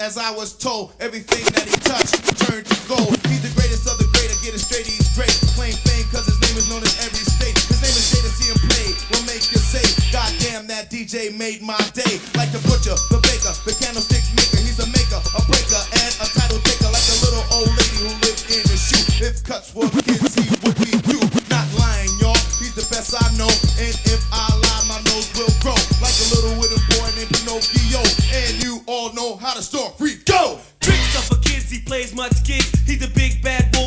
As I was told, everything that he touched turned to gold. He's the greatest of the great, I get it straight, he's great. Claim fame cause his name is known in every state. His name is Jay, to see him play will make you say, God damn, that DJ made my day. Like the butcher, the baker, the candlestick maker. He's a maker, a breaker, and a title taker. Like a little old lady who lived in the shoe. If cuts were kids, he would be you. Not lying, y'all, he's the best I know. And if I lie, my nose will grow. Like a little wooden boy named Pinocchio. And you all know how the story go. Tricks up for kids, he plays much gigs. He's a big bad boy